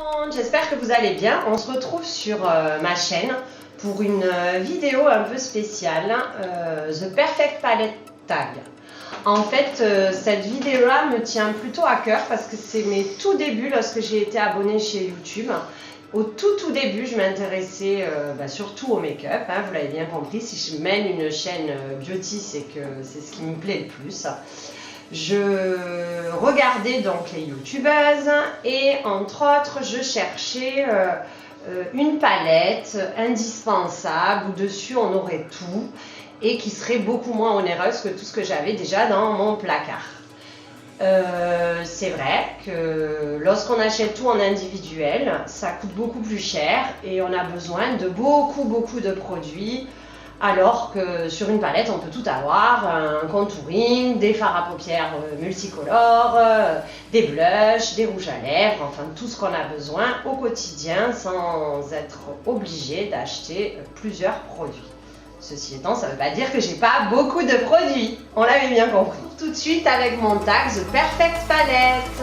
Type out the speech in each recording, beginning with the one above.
monde, j'espère que vous allez bien. On se retrouve sur ma chaîne pour une vidéo un peu spéciale, The Perfect Palette Tag. En fait, cette vidéo-là me tient plutôt à cœur parce que c'est mes tout débuts lorsque j'ai été abonnée chez YouTube. Au tout début, je m'intéressais surtout au make-up, hein, vous l'avez bien compris. Si je mène une chaîne beauty, c'est que c'est ce qui me plaît le plus. Je regardais donc les youtubeuses et entre autres, je cherchais une palette indispensable où dessus on aurait tout et qui serait beaucoup moins onéreuse que tout ce que j'avais déjà dans mon placard. C'est vrai que lorsqu'on achète tout en individuel, ça coûte beaucoup plus cher et on a besoin de beaucoup de produits, alors que sur une palette on peut tout avoir, un contouring, des fards à paupières multicolores, des blushs, des rouges à lèvres, enfin tout ce qu'on a besoin au quotidien sans être obligé d'acheter plusieurs produits. Ceci étant, ça ne veut pas dire que j'ai pas beaucoup de produits, on l'avait bien compris. Tout de suite avec mon tag The Perfect Palette.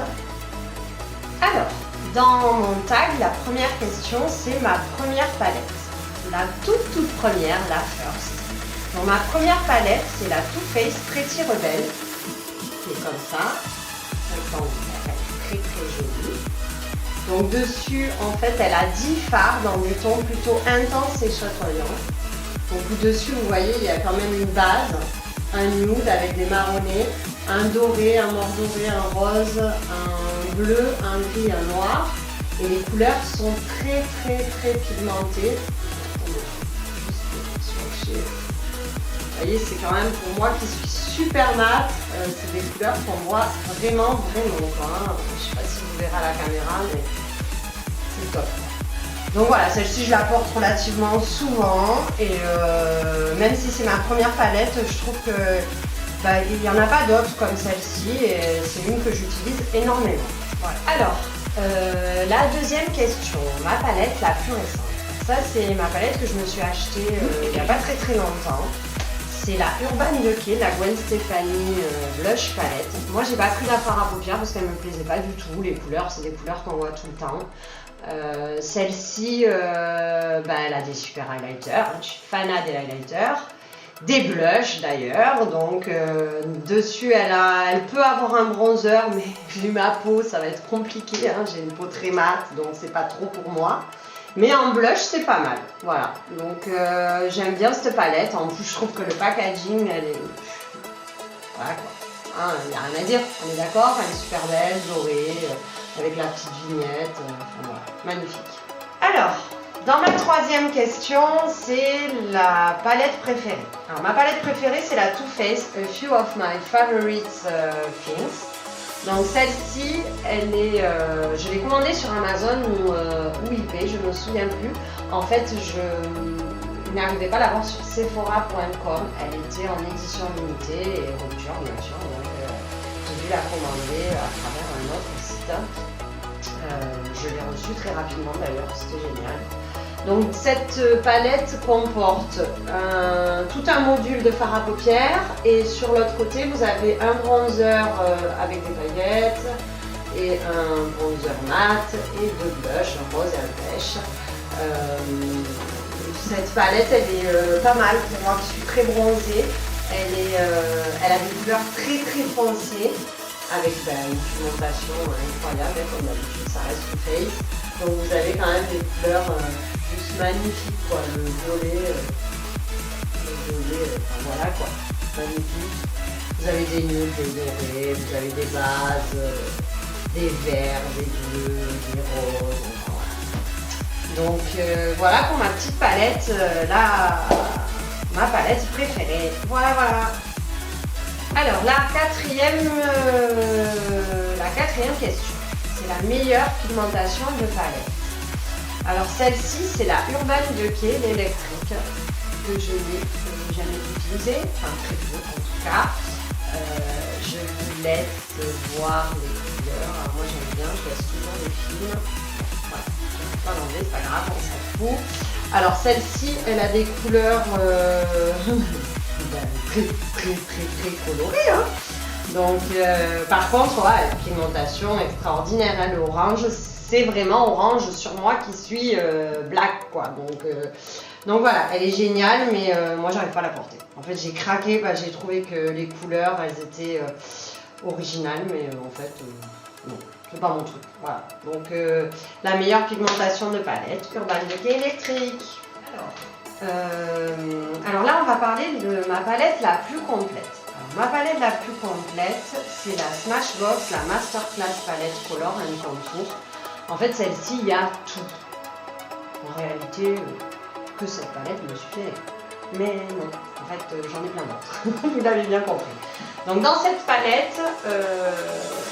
Alors, dans mon tag, la première question, c'est ma première palette. La toute première, la first. Donc ma première palette, c'est la Too Faced Pretty Rebel, qui est comme ça. Elle est très jolie. Donc dessus, en fait, elle a 10 fards dans des tons plutôt intenses et chatoyants. Donc dessus, vous voyez, il y a quand même une base, un nude avec des marronnés, un doré, un mort doré, un rose, un bleu, un gris, un noir. Et les couleurs sont très pigmentées. Vous voyez, c'est quand même pour moi qui suis super mat, c'est des couleurs qu'on voit vraiment quoi, hein. Je ne sais pas si vous verrez à la caméra, mais c'est top. Donc voilà, celle-ci je la porte relativement souvent et même si c'est ma première palette, je trouve que il n'y en a pas d'autres comme celle-ci et c'est une que j'utilise énormément. Voilà. Alors, la deuxième question, ma palette la plus récente. Ça c'est ma palette que je me suis achetée il n'y a pas très longtemps. C'est la Urban Decay, la Gwen Stefani Blush Palette. Moi j'ai pas pris la fard à paupières parce qu'elle me plaisait pas du tout. Les couleurs, c'est des couleurs qu'on voit tout le temps. Celle-ci, elle a des super highlighters, je suis fanat des highlighters, des blushs d'ailleurs, donc dessus elle peut avoir un bronzer, mais vu ma peau ça va être compliqué, hein. J'ai une peau très mate donc c'est pas trop pour moi, mais en blush c'est pas mal, voilà, donc j'aime bien cette palette, en plus je trouve que le packaging elle est, voilà quoi. Il n'y a rien à dire, on est d'accord, elle est super belle, dorée, avec la petite vignette, voilà, magnifique. Alors, dans ma troisième question, c'est la palette préférée. Alors, ma palette préférée, c'est la Too Faced, A Few of My Favorite Things. Donc celle-ci, elle est, je l'ai commandée sur Amazon ou eBay, je ne me souviens plus. En fait, je n'arrivais pas à l'avoir sur Sephora.com. Elle était en édition limitée et rupture, bien sûr. Donc, j'ai dû la commander à travers un autre site. Je l'ai reçue très rapidement d'ailleurs, c'était génial. Donc cette palette comporte tout un module de fard à paupières et sur l'autre côté vous avez un bronzer avec des paillettes et un bronzer mat et deux blushs, un rose et un pêche. Cette palette elle est pas mal pour moi qui suis très bronzée. Elle a des couleurs très foncées avec une pigmentation incroyable, comme d'habitude ça reste Too Faced. Donc vous avez quand même des couleurs juste magnifiques quoi, le violet, voilà quoi, magnifique. Vous avez des nudes, des dorés, vous avez des bases, des verts, des bleus, des roses, voilà. Donc voilà pour ma petite palette, ma palette préférée, voilà. Alors la quatrième question, c'est la meilleure pigmentation de palette. Alors celle-ci c'est la Urban Decay, l'électrique, que je n'ai jamais utilisée, enfin très peu en tout cas. Je vous laisse voir les couleurs. Alors moi j'aime bien, je laisse toujours des films. Voilà, je ne vais pas l'enlever, c'est pas grave, on s'en fout. Alors celle-ci, elle a des couleurs très colorées, hein. Donc par contre, voilà, une pigmentation extraordinaire, hein. Le orange c'est vraiment orange sur moi qui suis black quoi. Donc voilà, elle est géniale, mais moi j'arrive pas à la porter. En fait j'ai craqué, j'ai trouvé que les couleurs elles étaient originales, mais en fait non, c'est pas mon truc. Voilà, donc la meilleure pigmentation de palette, Urban Decay électrique. Alors là on va parler de ma palette la plus complète. Ma palette la plus complète, c'est la Smashbox, la Masterclass Palette Color and Contour. En fait, celle-ci, il y a tout. En réalité, que cette palette me suffit. Mais non, en fait, j'en ai plein d'autres. Vous l'avez bien compris. Donc, dans cette palette,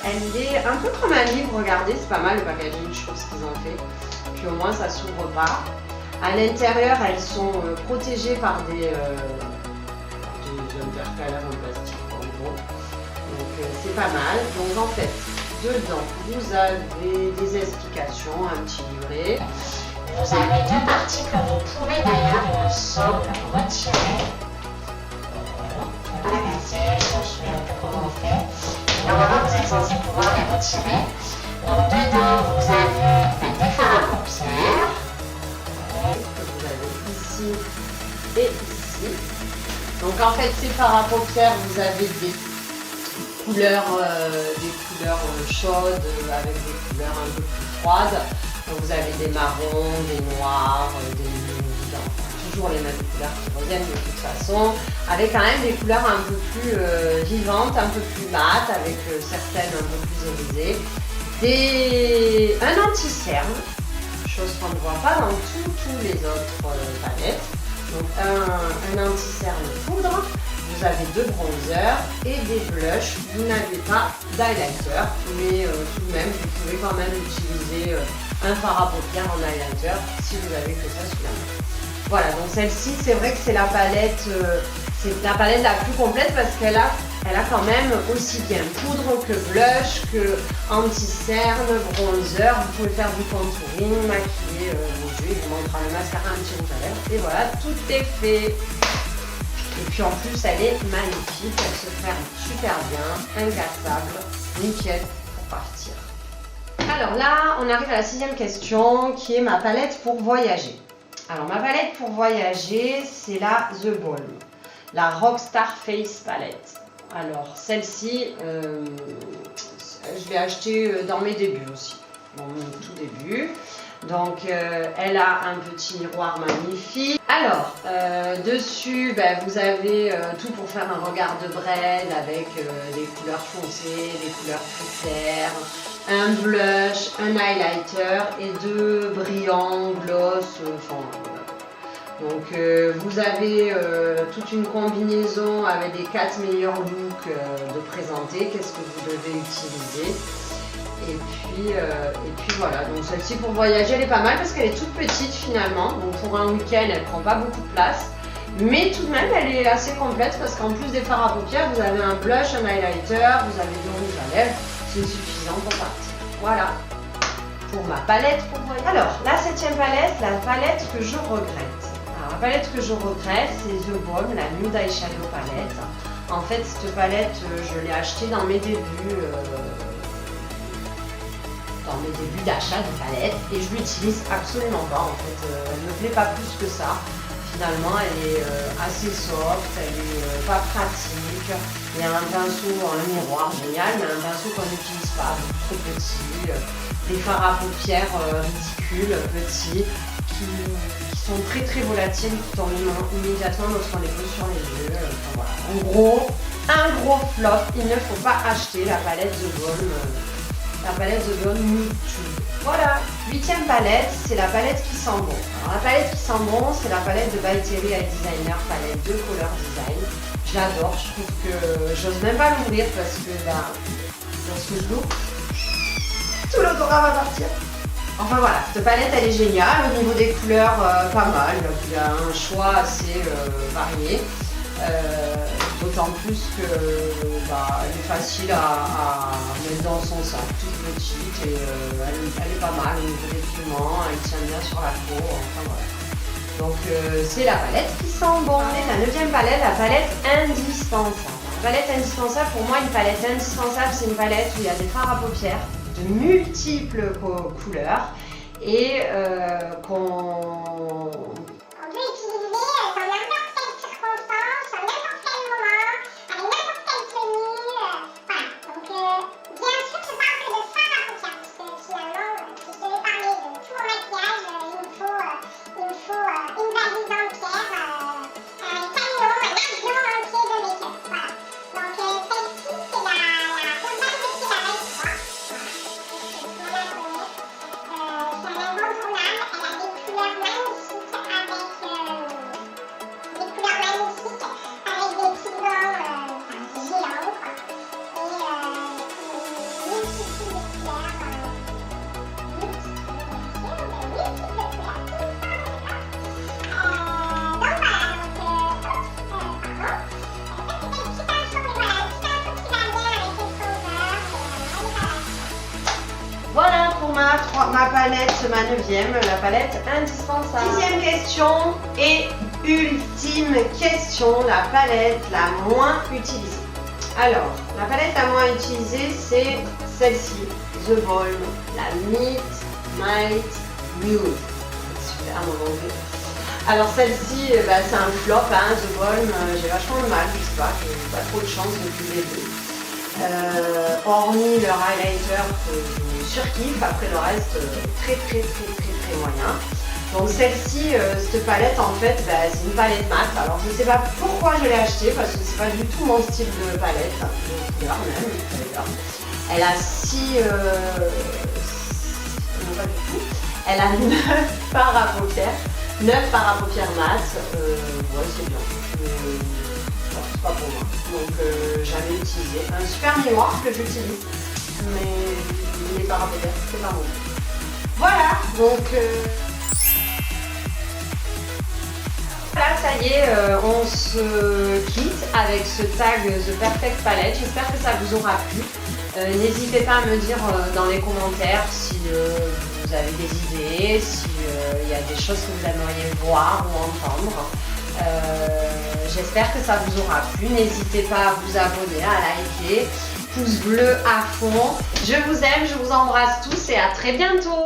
elle est un peu comme un livre. Regardez, c'est pas mal le packaging, je trouve, ce qu'ils ont fait. Puis au moins, ça s'ouvre pas. À l'intérieur, elles sont protégées par des intercalaires en plastique en gros, donc c'est pas mal. Donc en fait dedans vous avez des explications, un petit livret, vous avez deux parties que vous pouvez d'ailleurs il me semble retirer, voilà, je suis un peu comment on fait, normalement vous êtes censé pouvoir les retirer. Donc dedans vous avez des fards à paupières que vous avez ici et ici. Donc en fait, ces fards à paupières, vous avez des couleurs chaudes avec des couleurs un peu plus froides. Donc vous avez des marrons, des noirs, des nudes, toujours les mêmes couleurs qui reviennent de toute façon, avec quand même des couleurs un peu plus vivantes, un peu plus mates, avec certaines un peu plus irisées. Un anti-cerne, chose qu'on ne voit pas dans tous les autres palettes. Donc un anti-cerne poudre, vous avez deux bronzers et des blushs. Vous n'avez pas d'highlighter, mais tout de même, vous pouvez quand même utiliser un fard à paupières en highlighter si vous avez que ça sous la main. Voilà, donc celle-ci, c'est vrai que c'est la palette la plus complète parce qu'elle a quand même aussi bien poudre que blush, que anti-cerne, bronzer. Vous pouvez faire du contouring, maquiller vos yeux, il vous montrera le mascara, un petit rouge à lèvres. Et voilà, tout est fait. Et puis en plus, elle est magnifique, elle se ferme super bien, incassable, nickel pour partir. Alors là, on arrive à la 6e question qui est ma palette pour voyager. Alors ma palette pour voyager, c'est la The Balm, la Rockstar Face Palette. Alors celle-ci, je l'ai achetée dans mes débuts aussi, dans mon tout début. Donc elle a un petit miroir magnifique. Alors dessus vous avez tout pour faire un regard de braid avec des couleurs foncées, des couleurs plus claires, un blush, un highlighter et deux brillants gloss. Donc vous avez toute une combinaison avec les 4 meilleurs looks de présenter, qu'est-ce que vous devez utiliser. Et puis voilà, donc celle-ci pour voyager elle est pas mal parce qu'elle est toute petite finalement, donc pour un week-end elle prend pas beaucoup de place, mais tout de même elle est assez complète parce qu'en plus des fards à paupières vous avez un blush, un highlighter, vous avez du rouge à lèvres, c'est suffisant pour partir. Voilà pour ma palette pour voyager. Alors la 7e palette, la palette que je regrette. Alors la palette que je regrette c'est The Balm, la Nude Eyeshadow palette. En fait cette palette je l'ai achetée dans mes débuts d'achat de palette et je l'utilise absolument pas en fait, elle ne me plaît pas plus que ça. Finalement elle est assez soft, elle est pas pratique, il y a un pinceau, un miroir génial, mais un pinceau qu'on n'utilise pas, trop petit, des fards à paupières ridicules, petits, qui sont très très volatiles qui tombent immédiatement lorsqu'on les pose sur les yeux. Enfin, voilà. En gros, un gros flop, il ne faut pas acheter la palette The Balm. La palette The Balm Nude Tube. Voilà, 8e palette, c'est la palette qui sent bon. Alors la palette qui sent bon, c'est la palette de By Terry Eye Designer, palette de Color Design. Je l'adore, je trouve que j'ose même pas l'ouvrir parce que lorsque je l'ouvre, tout l'odorat va partir. Enfin voilà, cette palette elle est géniale, au niveau des couleurs pas mal, il y a un choix assez varié. D'autant plus que elle est facile à mettre dans son sac, toute petite et elle est pas mal au niveau des pigments, elle tient bien sur la peau, enfin voilà. Donc c'est la palette qui sent bon. La 9e palette, la palette indispensable. La palette indispensable, pour moi une palette indispensable c'est une palette où il y a des fards à paupières, de multiples couleurs et qu'on On peut utiliser dans n'importe quelle circonstance, à n'importe quel moment, avec n'importe quelle tenue. Voilà. Donc, bien sûr, je parle que de fard à paupières, parce que finalement, si je devais parler de tout mon maquillage, il me faut une valise entière, un camion, un avion entier de make-up. Voilà. Donc, celle-ci, c'est la Urban Decay Palette 3. Voilà. Tout le monde la connaît. C'est un incontournable. Elle a des couleurs magnifiques avec des pigments géants, quoi. Et multitudes de couleurs, Voilà pour ma palette, ma 9e, la palette indispensable. 10e question et ultime question, la palette la moins utilisée. Alors, la palette la moins utilisée, c'est celle-ci, The Balm, la Midnight Nude. Super mon anglais. Alors celle-ci, c'est un flop, hein, The Balm, j'ai vachement de mal, je sais pas, j'ai pas trop de chance depuis le début. Hormis le highlighter que je surkiffe, après le reste très moyen. Donc celle-ci, cette palette en fait, c'est une palette mat. Alors je ne sais pas pourquoi je l'ai achetée parce que c'est pas du tout mon style de palette, de couleur même d'ailleurs. Elle a 6, non pas du tout. Elle a 9 fards à paupières, 9 fards à paupières mat. Ouais c'est bien. C'est pas pour moi. Donc j'avais utilisé un super miroir que j'utilise, mais les fards à paupières c'est pas moi. Voilà, donc là ça y est, on se quitte avec ce tag The Perfect Palette. J'espère que ça vous aura plu. N'hésitez pas à me dire dans les commentaires si vous avez des idées, s'il y a des choses que vous aimeriez voir ou entendre. J'espère que ça vous aura plu. N'hésitez pas à vous abonner, à liker, pouce bleu à fond. Je vous aime, je vous embrasse tous et à très bientôt.